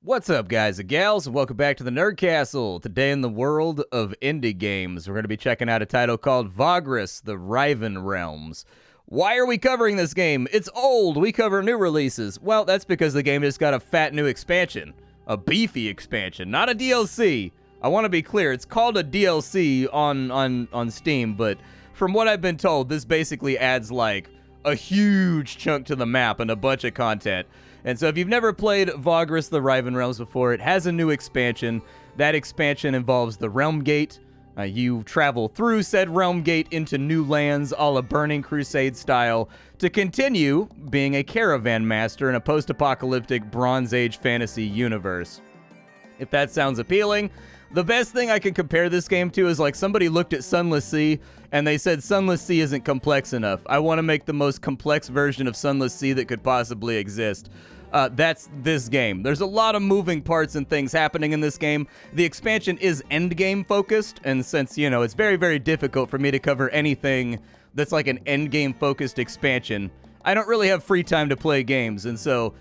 What's up, guys and gals, and welcome back to the Nerd Castle. Today in the world of indie games, we're going to be checking out a title called Vagrus, the Riven Realms. Why are we covering this game? It's old. We cover new releases. Well, that's because the game just got a fat new expansion. A beefy expansion, not a DLC. I want to be clear, it's called a DLC on Steam, but from what I've been told, this basically adds like a huge chunk to the map and a bunch of content. And so if you've never played Vagrus the Riven Realms before, it has a new expansion. That expansion involves the Realm Gate. You travel through said Realm Gate into new lands, a la Burning Crusade style, to continue being a caravan master in a post-apocalyptic Bronze Age fantasy universe. If that sounds appealing, the best thing I can compare this game to is like somebody looked at Sunless Sea and they said Sunless Sea isn't complex enough. I want to make the most complex version of Sunless Sea that could possibly exist. That's this game. There's a lot of moving parts and things happening in this game. The expansion is endgame focused, and since, you know, it's very, very difficult for me to cover anything that's like an endgame focused expansion, I don't really have free time to play games, and so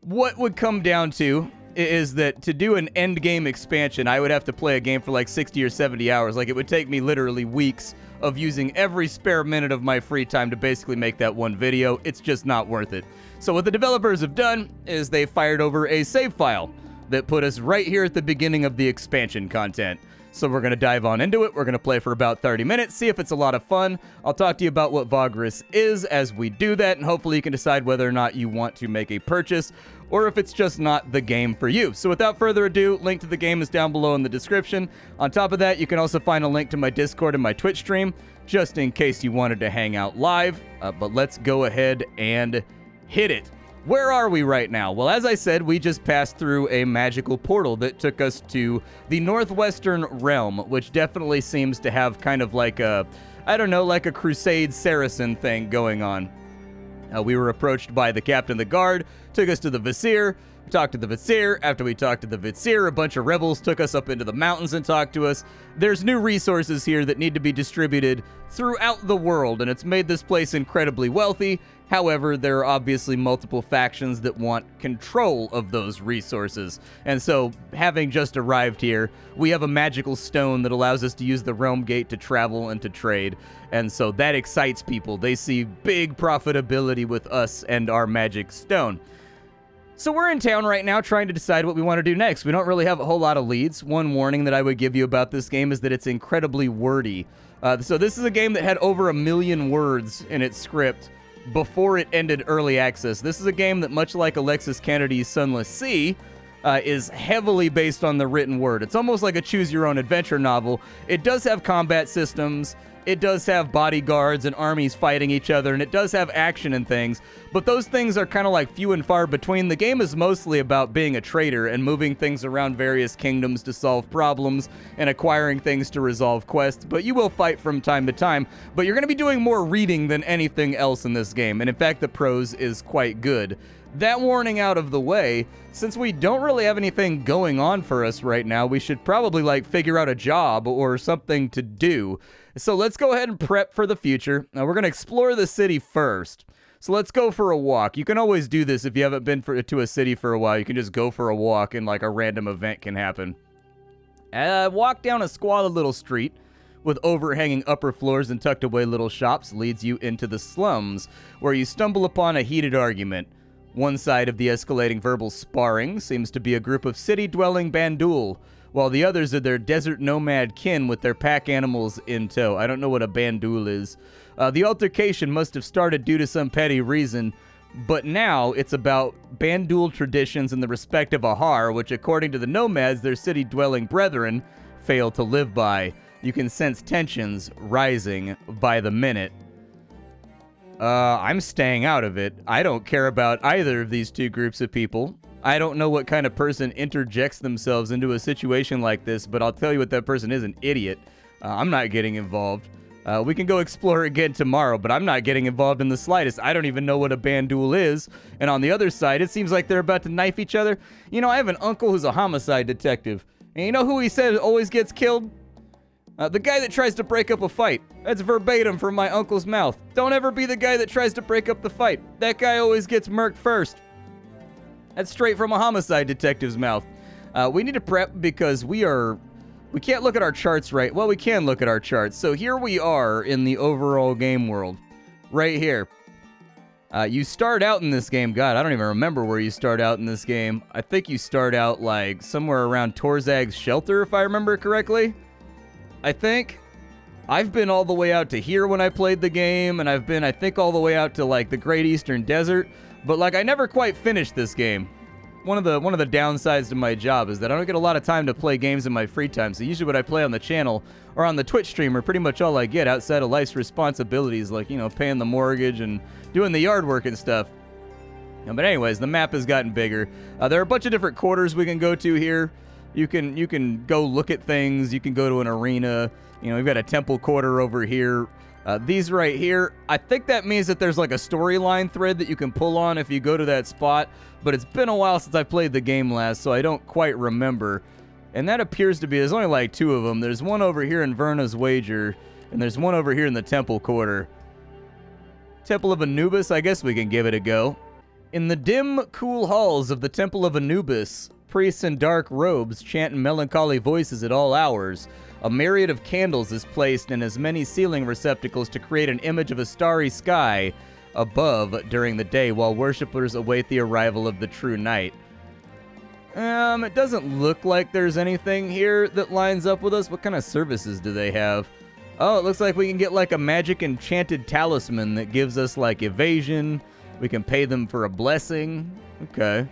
what would come down to is that to do an endgame expansion, I would have to play a game for like 60 or 70 hours. Like, it would take me literally weeks of using every spare minute of my free time to basically make that one video. It's just not worth it. So what the developers have done is they fired over a save file that put us right here at the beginning of the expansion content. So we're going to dive on into it. We're going to play for about 30 minutes, see if it's a lot of fun. I'll talk to you about what Vagrus is as we do that, and hopefully you can decide whether or not you want to make a purchase or if it's just not the game for you. So without further ado, link to the game is down below in the description. On top of that, you can also find a link to my Discord and my Twitch stream, just in case you wanted to hang out live. But let's go ahead and hit it. Where are we right now? Well, as I said, we just passed through a magical portal that took us to the Northwestern Realm, which definitely seems to have kind of like a, I don't know, like a Crusade Saracen thing going on. We were approached by the captain of the guard, took us to the Vizier, talked to the Vizier. After we talked to the Vizier, a bunch of rebels took us up into the mountains and talked to us. There's new resources here that need to be distributed throughout the world, and it's made this place incredibly wealthy. However, there are obviously multiple factions that want control of those resources. And so, having just arrived here, we have a magical stone that allows us to use the Realm Gate to travel and to trade. And so that excites people. They see big profitability with us and our magic stone. So we're in town right now trying to decide what we want to do next. We don't really have a whole lot of leads. One warning that I would give you about this game is that it's incredibly wordy. So this is a game that had over 1 million words in its script before it ended early access. This is a game that, much like Alexis Kennedy's Sunless Sea, is heavily based on the written word. It's almost like a choose-your-own-adventure novel. It does have combat systems, it does have bodyguards and armies fighting each other, and it does have action and things, but those things are kind of like few and far between. The game is mostly about being a trader and moving things around various kingdoms to solve problems and acquiring things to resolve quests, but you will fight from time to time, but you're going to be doing more reading than anything else in this game, and in fact the prose is quite good. That warning out of the way, since we don't really have anything going on for us right now, we should probably like figure out a job or something to do. So let's go ahead and prep for the future. Now we're going to explore the city first. So let's go for a walk. You can always do this if you haven't been to a city for a while. You can just go for a walk and like a random event can happen. Walk down a squalid little street with overhanging upper floors and tucked away little shops leads you into the slums, where you stumble upon a heated argument. One side of the escalating verbal sparring seems to be a group of city-dwelling Bandul, while the others are their desert nomad kin with their pack animals in tow. I don't know what a Bandul is. The altercation must have started due to some petty reason, but now it's about Bandul traditions and the respect of Ahar, which according to the nomads, their city-dwelling brethren fail to live by. You can sense tensions rising by the minute. I'm staying out of it. I don't care about either of these two groups of people. I don't know what kind of person interjects themselves into a situation like this, but I'll tell you what, that person is an idiot. I'm not getting involved. We can go explore again tomorrow, but I'm not getting involved in the slightest. I don't even know what a Bandul is. And on the other side, it seems like they're about to knife each other. You know, I have an uncle who's a homicide detective. And you know who he said always gets killed? The guy that tries to break up a fight. That's verbatim from my uncle's mouth. Don't ever be the guy that tries to break up the fight. That guy always gets murked first. That's straight from a homicide detective's mouth. We need to prep because we can't look at our charts right. Well, we can look at our charts. So here we are in the overall game world. Right here. You start out in this game. God, I don't even remember where you start out in this game. I think you start out like somewhere around Torzag's shelter, if I remember correctly. I think. I've been all the way out to here when I played the game, and I've been, I think, all the way out to like the Great Eastern Desert. But like, I never quite finished this game. One of the downsides to my job is that I don't get a lot of time to play games in my free time. So usually what I play on the channel or on the Twitch stream are pretty much all I get outside of life's responsibilities, like, you know, paying the mortgage and doing the yard work and stuff. But anyways, the map has gotten bigger. There are a bunch of different quarters we can go to here. You can go look at things. You can go to an arena. You know, we've got a temple quarter over here. These right here, I think that means that there's like a storyline thread that you can pull on if you go to that spot, but it's been a while since I played the game last, so I don't quite remember. And that appears to be, there's only like 2 of them. There's one over here in Verna's Wager, and there's one over here in the Temple Quarter. Temple of Anubis, I guess we can give it a go. In the dim, cool halls of the Temple of Anubis, priests in dark robes chant in melancholy voices at all hours. A myriad of candles is placed in as many ceiling receptacles to create an image of a starry sky above during the day while worshippers await the arrival of the true night. It doesn't look like there's anything here that lines up with us. What kind of services do they have? Oh, it looks like we can get like a magic enchanted talisman that gives us like evasion. We can pay them for a blessing. Okay.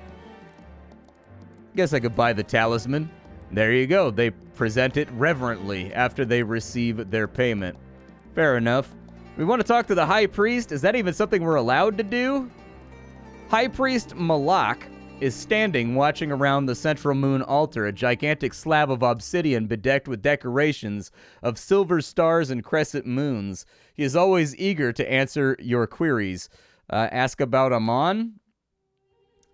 Guess I could buy the talisman. There you go. They present it reverently after they receive their payment. Fair enough. We want to talk to the High Priest. Is that even something we're allowed to do? High Priest Malak is standing watching around the central moon altar, a gigantic slab of obsidian bedecked with decorations of silver stars and crescent moons. He is always eager to answer your queries. Ask about Amon.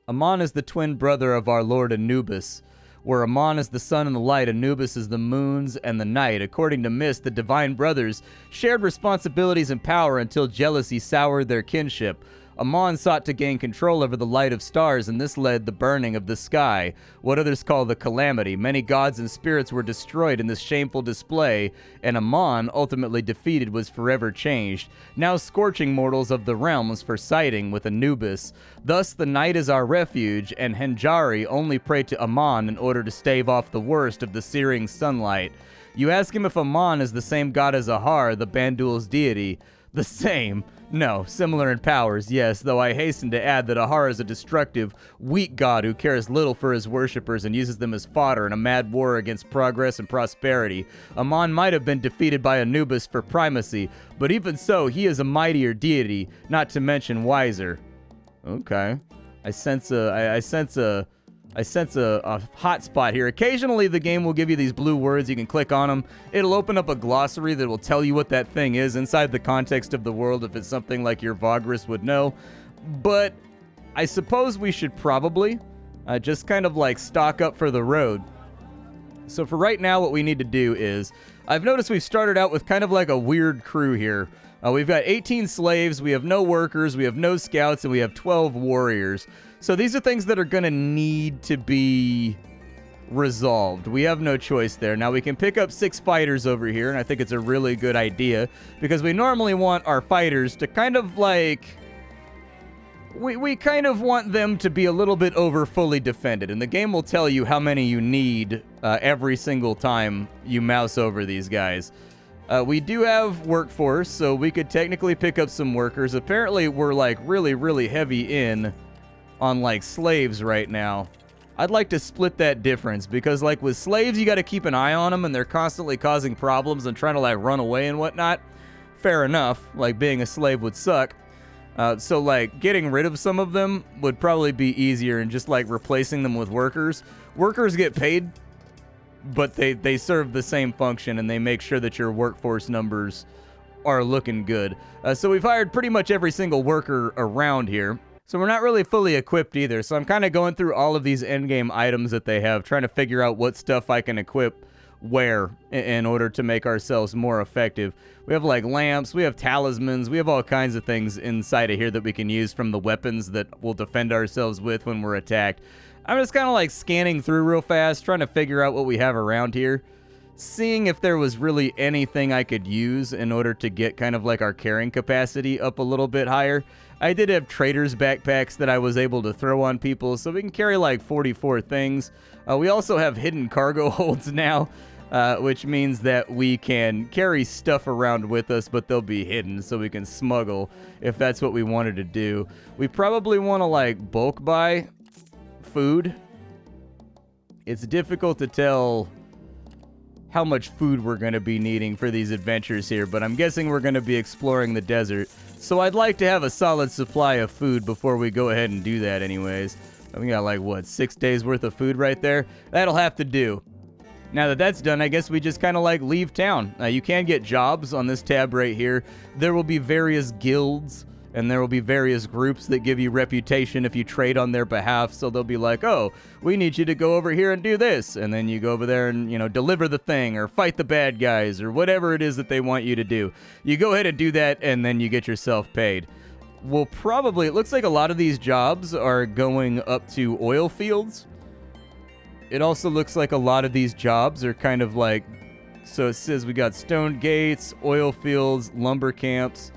Amon is the twin brother of our Lord Anubis. Where Amon is the sun and the light, Anubis is the moons and the night. According to myths, the divine brothers shared responsibilities and power until jealousy soured their kinship. Amon sought to gain control over the light of stars, and this led the burning of the sky, what others call the calamity. Many gods and spirits were destroyed in this shameful display, and Amon, ultimately defeated, was forever changed, now scorching mortals of the realms for siding with Anubis. Thus the night is our refuge, and Henjari only pray to Amon in order to stave off the worst of the searing sunlight. You ask him if Amon is the same god as Ahar, the Bandul's deity. The same. No, similar in powers, yes, though I hasten to add that Ahar is a destructive, weak god who cares little for his worshippers and uses them as fodder in a mad war against progress and prosperity. Amon might have been defeated by Anubis for primacy, but even so, he is a mightier deity, not to mention wiser. Okay. I sense a hot spot here. Occasionally, the game will give you these blue words. You can click on them. It'll open up a glossary that will tell you what that thing is inside the context of the world if it's something like your Vagrus would know. But I suppose we should probably just kind of like stock up for the road. So for right now, what we need to do is, I've noticed we've started out with kind of like a weird crew here. We've got 18 slaves, we have no workers, we have no scouts, and we have 12 warriors. So these are things that are going to need to be resolved. We have no choice there. Now we can pick up 6 fighters over here, and I think it's a really good idea, because we normally want our fighters to kind of like... We kind of want them to be a little bit over fully defended, and the game will tell you how many you need every single time you mouse over these guys. We do have workforce, so we could technically pick up some workers. Apparently, we're like really, really heavy in on like slaves right now. I'd like to split that difference because like with slaves, you got to keep an eye on them and they're constantly causing problems and trying to like run away and whatnot. Fair enough, like being a slave would suck. So like getting rid of some of them would probably be easier and just like replacing them with workers. Workers get paid, but they serve the same function and they make sure that your workforce numbers are looking good. So we've hired pretty much every single worker around here. So we're not really fully equipped either. So I'm kind of going through all of these endgame items that they have, trying to figure out what stuff I can equip wear in order to make ourselves more effective. We have like lamps, we have talismans, we have all kinds of things inside of here that we can use from the weapons that we'll defend ourselves with when we're attacked. I'm just kind of like scanning through real fast, trying to figure out what we have around here, seeing if there was really anything I could use in order to get kind of like our carrying capacity up a little bit higher. I did have trader's backpacks that I was able to throw on people, so we can carry like 44 things. We also have hidden cargo holds now, which means that we can carry stuff around with us, but they'll be hidden, so we can smuggle if that's what we wanted to do. We probably want to like bulk buy food. It's difficult to tell how much food we're going to be needing for these adventures here, but I'm guessing we're going to be exploring the desert, so I'd like to have a solid supply of food before we go ahead and do that anyways. We got like, what, 6 days worth of food right there? That'll have to do. Now that that's done, I guess we just kind of like leave town. You can get jobs on this tab right here. There will be various guilds, and there will be various groups that give you reputation if you trade on their behalf. So they'll be like, oh, we need you to go over here and do this. And then you go over there and, you know, deliver the thing or fight the bad guys or whatever it is that they want you to do. You go ahead and do that, and then you get yourself paid. We'll probably, it looks like a lot of these jobs are going up to oil fields. It also looks like a lot of these jobs are kind of like, so it says we got stone gates, oil fields, lumber camps.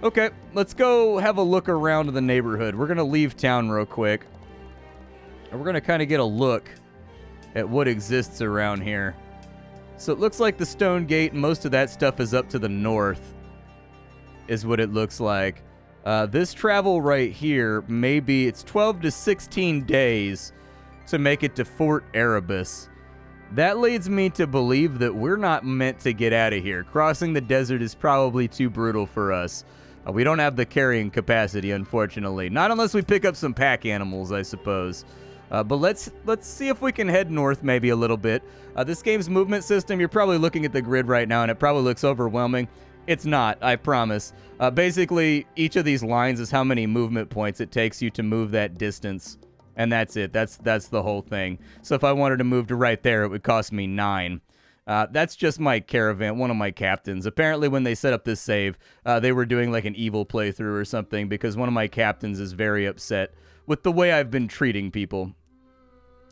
Okay, let's go have a look around the neighborhood. We're going to leave town real quick. And we're going to kind of get a look at what exists around here. So it looks like the stone gate, and most of that stuff is up to the north, is what it looks like. This travel right here, maybe it's 12 to 16 days to make it to Fort Erebus. That leads me to believe that we're not meant to get out of here. Crossing the desert is probably too brutal for us. We don't have the carrying capacity, unfortunately. Not unless we pick up some pack animals, I suppose. But let's see if we can head north maybe a little bit. This game's movement system, you're probably looking at the grid right now, and it probably looks overwhelming. It's not, I promise. Basically, each of these lines is how many movement points it takes you to move that distance. And that's it. That's the whole thing. So if I wanted to move to right there, it would cost me 9. That's just my caravan, one of my captains. Apparently, when they set up this save, they were doing like an evil playthrough or something because one of my captains is very upset with the way I've been treating people.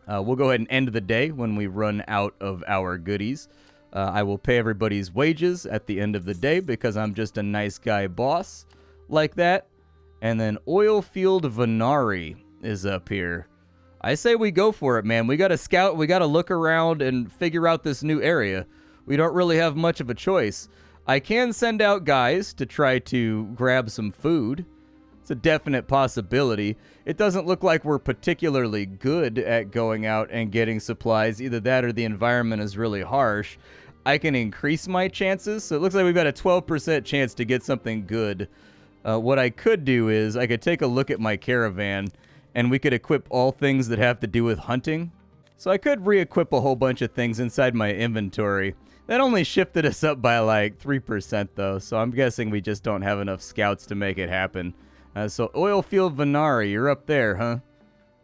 We'll go ahead and end the day when we run out of our goodies. I will pay everybody's wages at the end of the day because I'm just a nice guy boss like that. And then Oilfield Venari is up here. I say we go for it, man. We got to scout. We got to look around and figure out this new area. We don't really have much of a choice. I can send out guys to try to grab some food. It's a definite possibility. It doesn't look like we're particularly good at going out and getting supplies. Either that or the environment is really harsh. I can increase my chances. So it looks like we've got a 12% chance to get something good. What I could do is I could take a look at my caravan and we could equip all things that have to do with hunting. So I could re-equip a whole bunch of things inside my inventory. That only shifted us up by like 3% though, so I'm guessing we just don't have enough scouts to make it happen. So Oilfield Venari, you're up there, huh?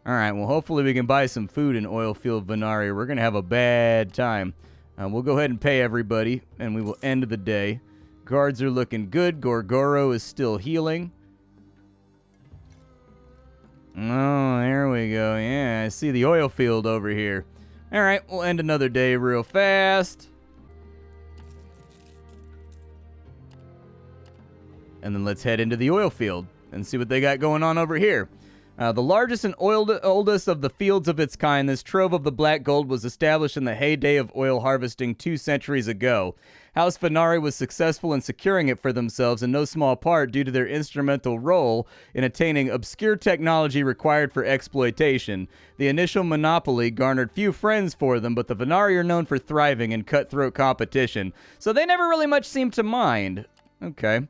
Alright, well hopefully we can buy some food in Oilfield Venari. We're going to have a bad time. We'll go ahead and pay everybody, and we will end the day. Guards are looking good. Gorgoro is still healing. Oh, there we go. Yeah, I see the oil field over here. All right, we'll end another day real fast. And then let's head into the oil field and see what they got going on over here. The largest and oldest of the fields of its kind, this trove of the black gold was established in the heyday of oil harvesting 2 centuries ago. House Venari was successful in securing it for themselves in no small part due to their instrumental role in attaining obscure technology required for exploitation. The initial monopoly garnered few friends for them, but the Venari are known for thriving in cutthroat competition, so they never really much seemed to mind. Okay.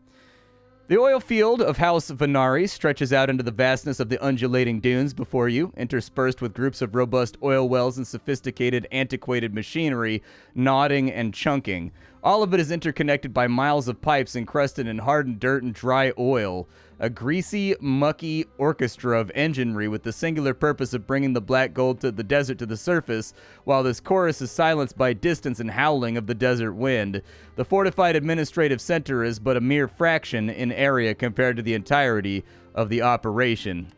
The oil field of House Venari stretches out into the vastness of the undulating dunes before you, interspersed with groups of robust oil wells and sophisticated, antiquated machinery, nodding and chunking. All of it is interconnected by miles of pipes encrusted in hardened dirt and dry oil. A greasy, mucky orchestra of enginery with the singular purpose of bringing the black gold to the desert to the surface, while this chorus is silenced by distance and howling of the desert wind. The fortified administrative center is but a mere fraction in area compared to the entirety of the operation.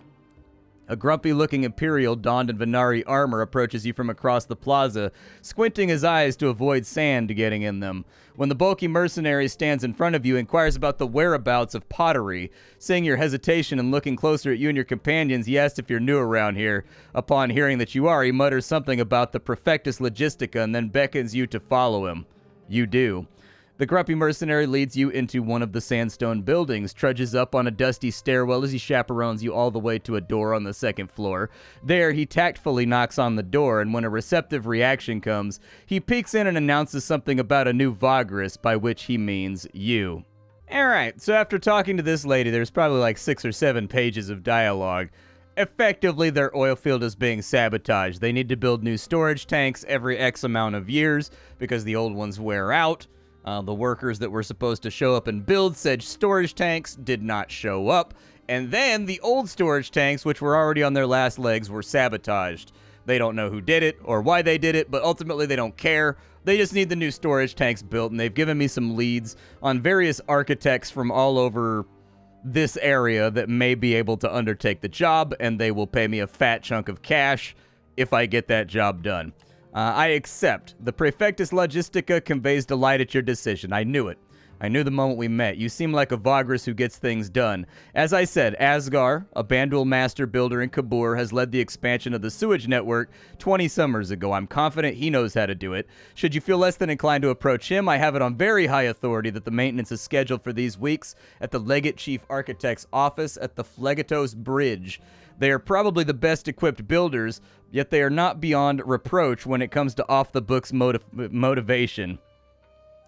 A grumpy-looking Imperial donned in Venari armor approaches you from across the plaza, squinting his eyes to avoid sand getting in them. When the bulky mercenary stands in front of you, inquires about the whereabouts of pottery. Seeing your hesitation and looking closer at you and your companions, he asks if you're new around here. Upon hearing that you are, he mutters something about the Perfectus Logistica and then beckons you to follow him. You do. The grumpy mercenary leads you into one of the sandstone buildings, trudges up on a dusty stairwell as he chaperones you all the way to a door on the second floor. There, he tactfully knocks on the door, and when a receptive reaction comes, he peeks in and announces something about a new Vagrus, by which he means you. Alright, so after talking to this lady, there's probably like 6 or 7 pages of dialogue. Effectively, their oil field is being sabotaged. They need to build new storage tanks every X amount of years because the old ones wear out. The workers that were supposed to show up and build said storage tanks did not show up. And then the old storage tanks, which were already on their last legs, were sabotaged. They don't know who did it or why they did it, but ultimately they don't care. They just need the new storage tanks built, and they've given me some leads on various architects from all over this area that may be able to undertake the job, and they will pay me a fat chunk of cash if I get that job done. I accept. The Praefectus Logistica conveys delight at your decision. I knew it. I knew the moment we met. You seem like a Vagrus who gets things done. As I said, Asgar, a Bandul master builder in Kabur, has led the expansion of the sewage network 20 summers ago. I'm confident he knows how to do it. Should you feel less than inclined to approach him, I have it on very high authority that the maintenance is scheduled for these weeks at the Legate Chief Architect's office at the Phlegetos Bridge. They are probably the best equipped builders, yet they are not beyond reproach when it comes to off-the-books motivation.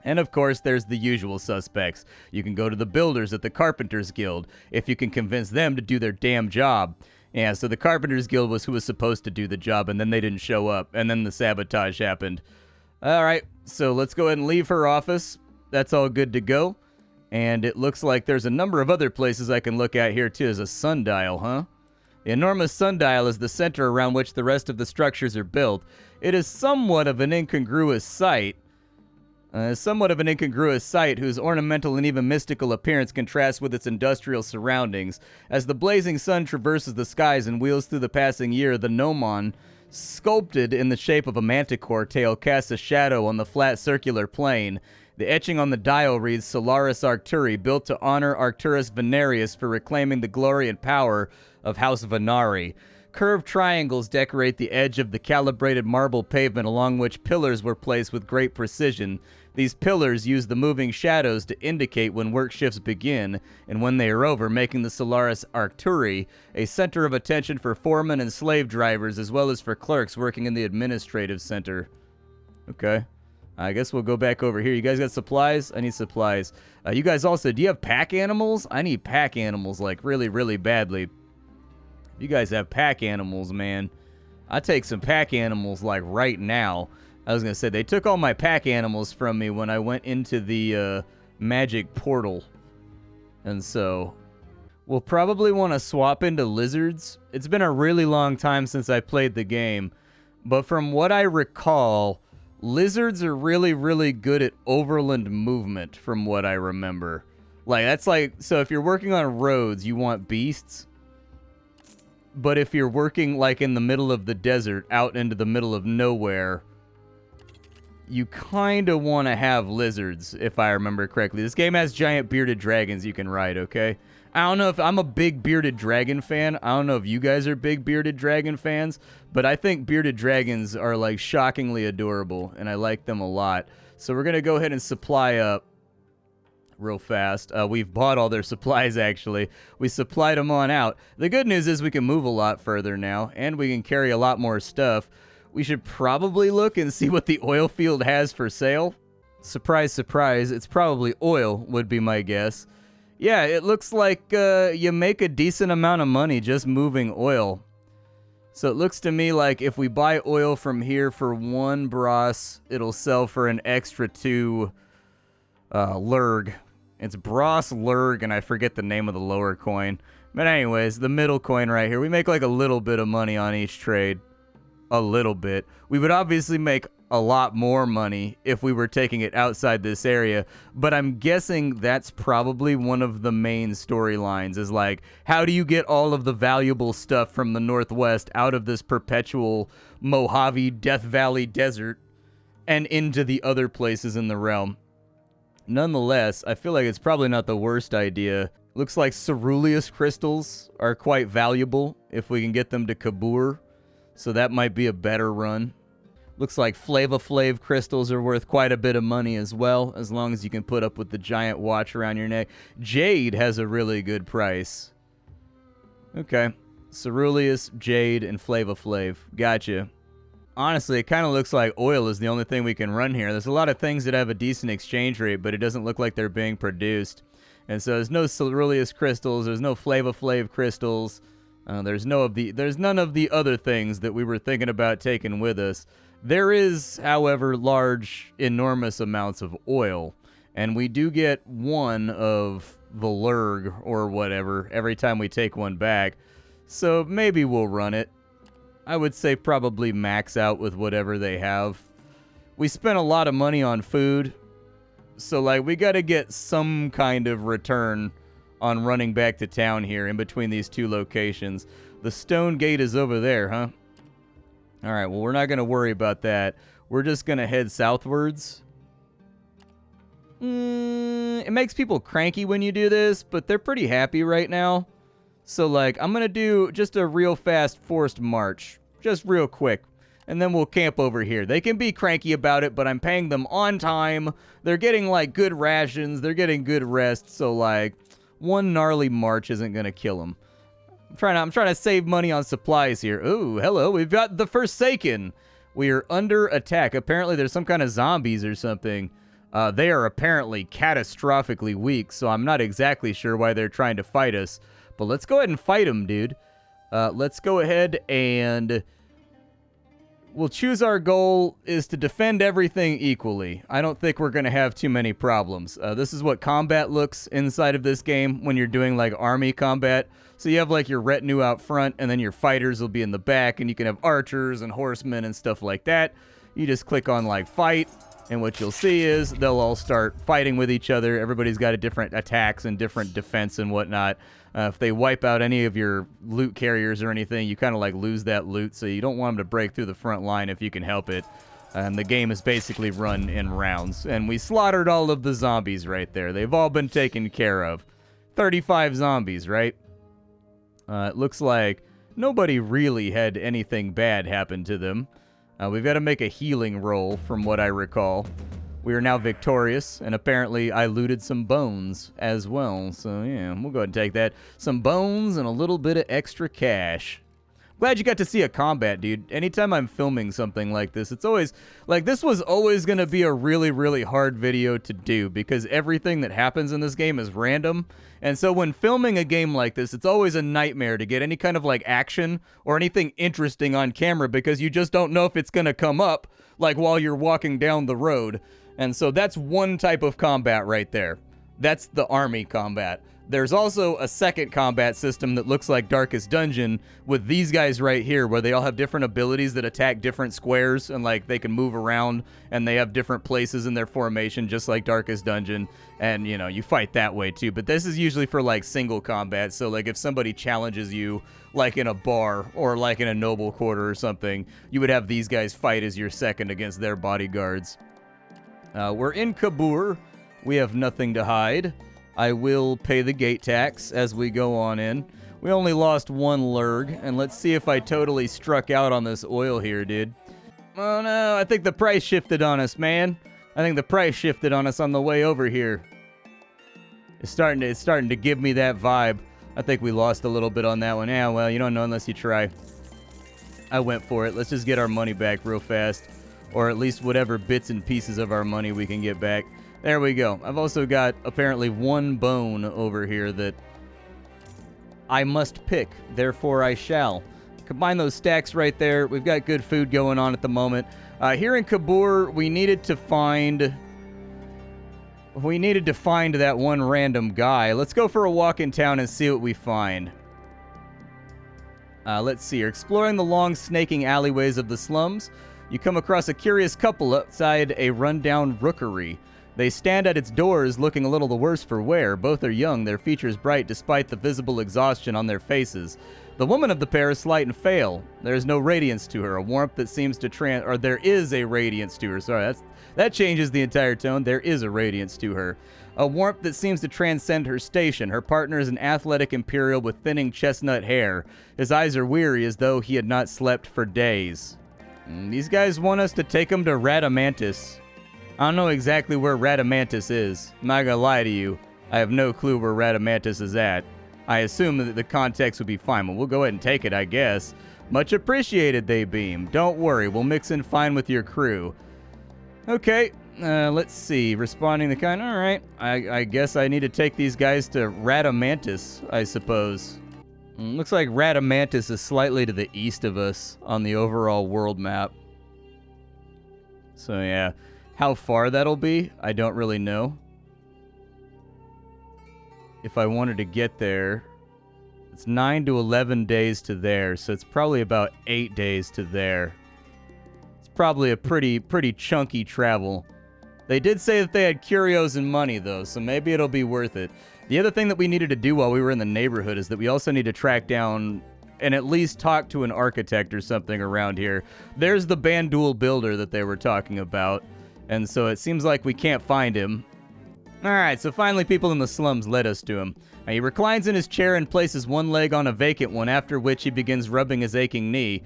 And of course, there's the usual suspects. You can go to the builders at the Carpenters Guild, if you can convince them to do their damn job. Yeah, so the Carpenters Guild was who was supposed to do the job, and then they didn't show up, and then the sabotage happened. Alright, so let's go ahead and leave her office. That's all good to go. And it looks like there's a number of other places I can look at here too. There's a sundial, huh? The enormous sundial is the center around which the rest of the structures are built. It is somewhat of an incongruous sight. Whose ornamental and even mystical appearance contrasts with its industrial surroundings. As the blazing sun traverses the skies and wheels through the passing year, the gnomon, sculpted in the shape of a manticore tail, casts a shadow on the flat circular plane. The etching on the dial reads Solaris Arcturi, built to honor Arcturus Venarius for reclaiming the glory and power of House Venari. Curved triangles decorate the edge of the calibrated marble pavement along which pillars were placed with great precision. These pillars use the moving shadows to indicate when work shifts begin and when they are over, making the Solaris Arcturi a center of attention for foremen and slave drivers as well as for clerks working in the administrative center. Okay. I guess we'll go back over here. You guys got supplies? I need supplies. You guys also, do you have pack animals? I need pack animals, like, really, really badly. If you guys have pack animals, man, I'll take some pack animals, like, right now. I was going to say, they took all my pack animals from me when I went into the magic portal. And so, we'll probably want to swap into lizards. It's been a really long time since I played the game. But from what I recall, lizards are really, really good at overland movement, from what I remember. Like, that's like, so if you're working on roads, you want beasts. But if you're working, like, in the middle of the desert, out into the middle of nowhere, you kind of want to have lizards, if I remember correctly. This game has giant bearded dragons you can ride, okay? I don't know if I'm a big bearded dragon fan. I don't know if you guys are big bearded dragon fans, but I think bearded dragons are, like, shockingly adorable, and I like them a lot. So we're going to go ahead and supply up real fast. We've bought all their supplies, actually. We supplied them on out. The good news is we can move a lot further now, and we can carry a lot more stuff. We should probably look and see what the oil field has for sale. Surprise, surprise, it's probably oil, would be my guess. Yeah, it looks like you make a decent amount of money just moving oil. So it looks to me like if we buy oil from here for 1 brass, it'll sell for an extra 2 lurg. It's Bros Lurg, and I forget the name of the lower coin. But anyways, the middle coin right here, we make like a little bit of money on each trade. A little bit. We would obviously make a lot more money if we were taking it outside this area, but I'm guessing that's probably one of the main storylines, is like, how do you get all of the valuable stuff from the Northwest out of this perpetual Mojave Death Valley desert and into the other places in the realm? Nonetheless, I feel like it's probably not the worst idea. Looks like ceruleus crystals are quite valuable if we can get them to Kabur, so that might be a better run. Looks like Flava Flav crystals are worth quite a bit of money as well, as long as you can put up with the giant watch around your neck. Jade has a really good price. Okay. Ceruleus, Jade, and Flava Flav. Gotcha. Honestly, it kind of looks like oil is the only thing we can run here. There's a lot of things that have a decent exchange rate, but it doesn't look like they're being produced. And so there's no Ceruleus crystals, there's no Flava Flav crystals, there's none of the other things that we were thinking about taking with us. There is, however, large, enormous amounts of oil, and we do get one of the Lurg or whatever every time we take one back, so maybe we'll run it. I would say probably max out with whatever they have. We spent a lot of money on food, so like we got to get some kind of return on running back to town here in between these two locations. The stone gate is over there, huh? All right, well, we're not going to worry about that. We're just going to head southwards. It makes people cranky when you do this, but they're pretty happy right now. So, like, I'm going to do just a real fast forced march. Just real quick. And then we'll camp over here. They can be cranky about it, but I'm paying them on time. They're getting, like, good rations. They're getting good rest. So, like, one gnarly march isn't going to kill them. I'm trying to save money on supplies here. Ooh, hello. We've got the Forsaken. We are under attack. Apparently, there's some kind of zombies or something. They are apparently catastrophically weak, so I'm not exactly sure why they're trying to fight us. But let's go ahead and fight them, dude. Let's go ahead and we'll choose our goal is to defend everything equally. I don't think we're going to have too many problems. This is what combat looks inside of this game when you're doing like army combat. So you have like your retinue out front, and then your fighters will be in the back, and you can have archers and horsemen and stuff like that. You just click on like fight, and what you'll see is they'll all start fighting with each other. Everybody's got a different attacks and different defense and whatnot. If they wipe out any of your loot carriers or anything, you kind of like lose that loot, so you don't want them to break through the front line if you can help it. And the game is basically run in rounds. And we slaughtered all of the zombies right there. They've all been taken care of. 35 zombies, right? It looks like nobody really had anything bad happen to them. We've got to make a healing roll, from what I recall. We are now victorious, and apparently I looted some bones as well. So, yeah, we'll go ahead and take that. Some bones and a little bit of extra cash. Glad you got to see a combat, dude. Anytime I'm filming something like this, it's always, like, this was always going to be a really, really hard video to do because everything that happens in this game is random. And so when filming a game like this, it's always a nightmare to get any kind of, like, action or anything interesting on camera because you just don't know if it's going to come up, like, while you're walking down the road. And so that's one type of combat right there. That's the army combat. There's also a second combat system that looks like Darkest Dungeon with these guys right here, where they all have different abilities that attack different squares, and like they can move around, and they have different places in their formation, just like Darkest Dungeon. And you know, you fight that way too. But this is usually for like single combat. So like if somebody challenges you, like in a bar or like in a noble quarter or something, you would have these guys fight as your second against their bodyguards. We're in Kabur. We have nothing to hide. I will pay the gate tax as we go on in. We only lost one Lurg, and let's see if I totally struck out on this oil here, dude. Oh no, I think the price shifted on us, man. I think the price shifted on us on the way over here. It's starting to give me that vibe. I think we lost a little bit on that one. Yeah, well, you don't know unless you try. I went for it. Let's just get our money back real fast, or at least whatever bits and pieces of our money we can get back. There we go. I've also got apparently one bone over here that I must pick, therefore I shall. Combine those stacks right there. We've got good food going on at the moment. Here in Kabur, we needed to find we needed to find that one random guy. Let's go for a walk in town and see what we find. Let's see here. Exploring the long, snaking alleyways of the slums, you come across a curious couple outside a rundown rookery. They stand at its doors looking a little the worse for wear. Both are young, their features bright despite the visible exhaustion on their faces. The woman of the pair is slight and frail. There is no radiance to her, a warmth that seems to there is a radiance to her. Sorry, that changes the entire tone. There is a radiance to her. A warmth that seems to transcend her station. Her partner is an athletic imperial with thinning chestnut hair. His eyes are weary as though he had not slept for days. These guys want us to take them to Radamantis. I don't know exactly where Radamantis is. I'm not gonna lie to you. I have no clue where Radamantis is at. I assume that the context would be fine, but we'll go ahead and take it, I guess. Much appreciated, they beam. Don't worry, we'll mix in fine with your crew. Okay, let's see. Responding the kind. All right, I guess I need to take these guys to Radamantis, I suppose. Looks like Radamantis is slightly to the east of us on the overall world map. So yeah, how far that'll be, I don't really know. If I wanted to get there, it's 9 to 11 days to there, so it's probably about 8 days to there. It's probably a pretty chunky travel. They did say that they had curios and money, though, so maybe it'll be worth it. The other thing that we needed to do while we were in the neighborhood is that we also need to track down and at least talk to an architect or something around here. There's the Bandul builder that they were talking about, and so it seems like we can't find him. Alright, so finally people in the slums led us to him. He reclines in his chair and places one leg on a vacant one, after which he begins rubbing his aching knee.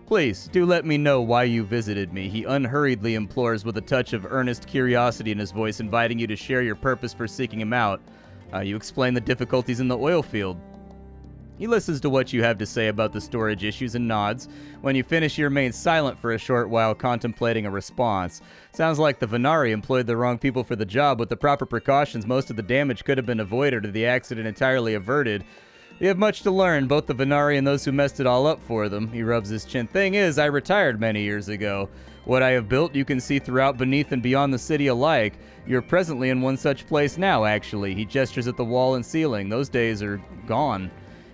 Please, do let me know why you visited me, he unhurriedly implores with a touch of earnest curiosity in his voice, inviting you to share your purpose for seeking him out. You explain the difficulties in the oil field. He listens to what you have to say about the storage issues and nods. When you finish, you remain silent for a short while, contemplating a response. Sounds like the Venari employed the wrong people for the job. With the proper precautions, most of the damage could have been avoided or the accident entirely averted. You have much to learn, both the Venari and those who messed it all up for them. He rubs his chin. Thing is, I retired many years ago. What I have built you can see throughout, beneath, and beyond the city alike. You're presently in one such place now, actually. He gestures at the wall and ceiling. Those days are gone.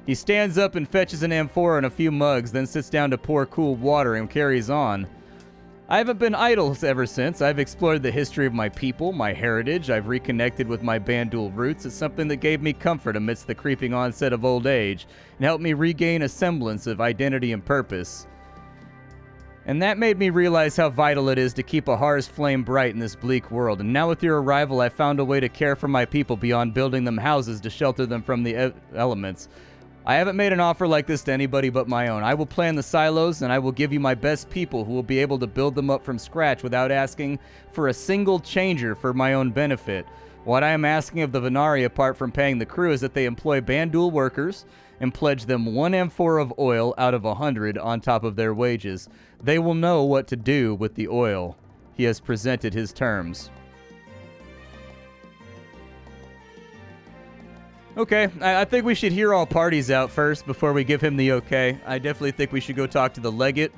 He stands up and fetches an amphora and a few mugs, then sits down to pour cool water and carries on. I haven't been idle ever since. I've explored the history of my people, my heritage. I've reconnected with my Bandul roots. It's something that gave me comfort amidst the creeping onset of old age and helped me regain a semblance of identity and purpose. And that made me realize how vital it is to keep Ahar's flame bright in this bleak world. And now with your arrival, I found a way to care for my people beyond building them houses to shelter them from the elements. I haven't made an offer like this to anybody but my own. I will plan the silos, and I will give you my best people who will be able to build them up from scratch without asking for a single changer for my own benefit. What I am asking of the Venari, apart from paying the crew, is that they employ Bandul workers and pledge them 1 amphora of oil out of 100 on top of their wages. They will know what to do with the oil. He has presented his terms. Okay, I think we should hear all parties out first before we give him the okay. I definitely think we should go talk to the Legate,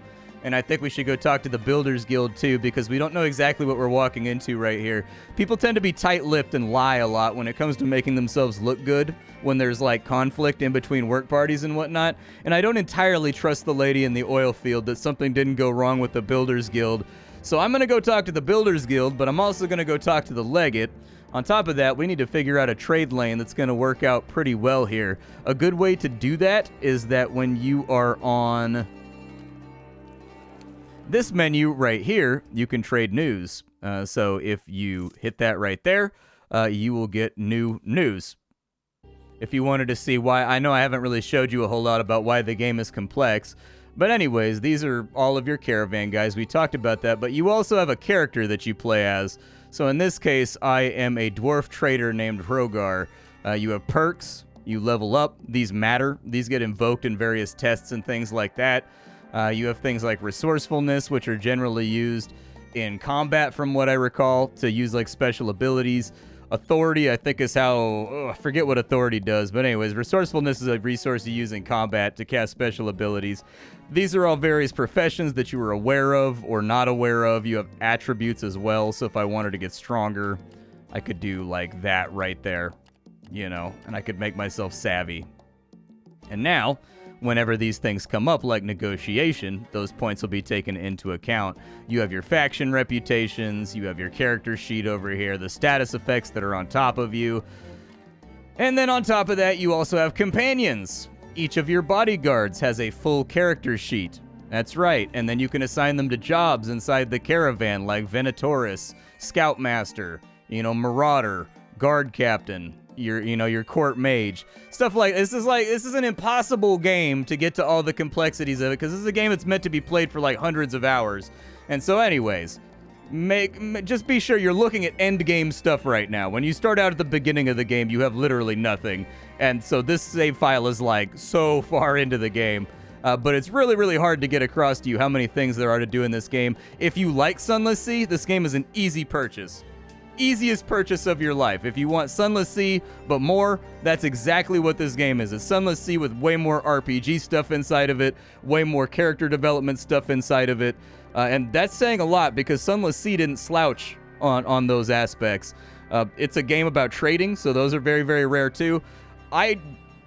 and I think we should go talk to the Builders Guild too, because we don't know exactly what we're walking into right here. People tend to be tight-lipped and lie a lot when it comes to making themselves look good when there's like conflict in between work parties and whatnot, and I don't entirely trust the lady in the oil field that something didn't go wrong with the Builders Guild. So I'm going to go talk to the Builders Guild, but I'm also going to go talk to the Legate. On top of that, we need to figure out a trade lane that's going to work out pretty well here. A good way to do that is that when you are on this menu right here, you can trade news. So if you hit that right there, you will get new news. If you wanted to see why, I know I haven't really showed you a whole lot about why the game is complex. But anyways, these are all of your caravan guys. We talked about that, but you also have a character that you play as. So in this case, I am a dwarf trader named Rogar. You have perks, you level up, these matter, these get invoked in various tests and things like that. You have things like resourcefulness, which are generally used in combat from what I recall, to use like special abilities. Authority, I think, is how, I forget what authority does, but anyways, resourcefulness is a resource you use in combat to cast special abilities. These are all various professions that you are aware of or not aware of. You have attributes as well, so if I wanted to get stronger, I could do like that right there, and I could make myself savvy. And now, whenever these things come up like negotiation, those points will be taken into account. You have your faction reputations, you have your character sheet over here, the status effects that are on top of you. And then on top of that, you also have companions. Each of your bodyguards has a full character sheet. That's right, and then you can assign them to jobs inside the caravan like Venatoris, Scoutmaster, Marauder, Guard Captain, your court mage, stuff like this. This is an impossible game to get to all the complexities of it, because this is a game that's meant to be played for like hundreds of hours. And so anyways, just be sure you're looking at end game stuff right now. When you start out at the beginning of the game, you have literally nothing, and so this save file is like so far into the game. But it's really, really hard to get across to you how many things there are to do in this game. If you like Sunless Sea, this game is an easy purchase. Easiest purchase of your life. If you want Sunless Sea, but more, that's exactly what this game is. It's Sunless Sea with way more RPG stuff inside of it, way more character development stuff inside of it. And that's saying a lot, because Sunless Sea didn't slouch on those aspects. It's a game about trading, so those are very, very rare too. I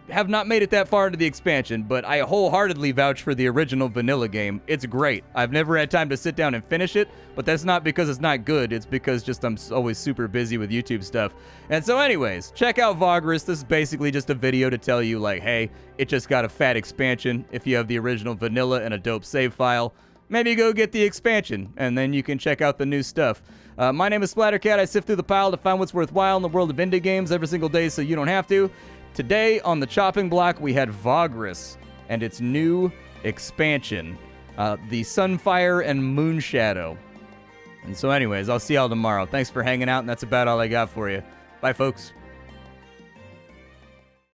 have not made it that far into the expansion, but I wholeheartedly vouch for the original vanilla game. It's great. I've never had time to sit down and finish it, but that's not because it's not good. It's because just I'm always super busy with YouTube stuff. And so anyways, check out Vagrus. This is basically just a video to tell you, like, hey, it just got a fat expansion. If you have the original vanilla and a dope save file, maybe go get the expansion, and then you can check out the new stuff. My name is Splattercat. I sift through the pile to find what's worthwhile in the world of indie games every single day so you don't have to. Today on the chopping block, we had Vagrus and its new expansion, the Sunfire and Moonshadow. And so anyways, I'll see y'all tomorrow. Thanks for hanging out, and that's about all I got for you. Bye, folks.